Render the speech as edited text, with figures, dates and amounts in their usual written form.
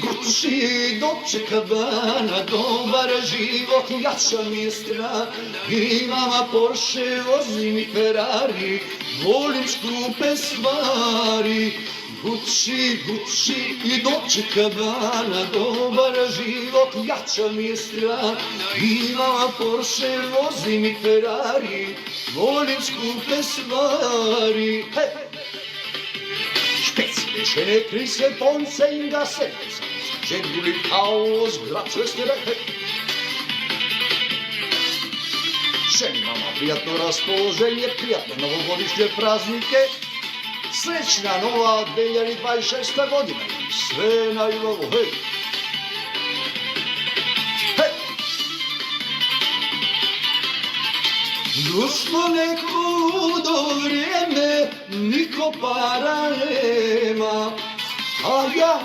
Gucci, Dolce Gabbana, dobar život, jača mi je strah. Imam Porsche, vozim i Ferrari, volim skupe stvari. Gucci, i Dolce Gabbana, dobar život, jača mi je strah. Imam Porsche, vozim i Ferrari, volim skupe stvari. Scene Crise, Ponce in Gasse, Gentili Chaos, Gračestere. Želim vama prijatno raspoloženje, prijatne novogodišnje praznike, srećna nova 2026. godina i sve najbolje. Hej! Hej! Društvo neko ludo vrijeme, niko para nema, a ja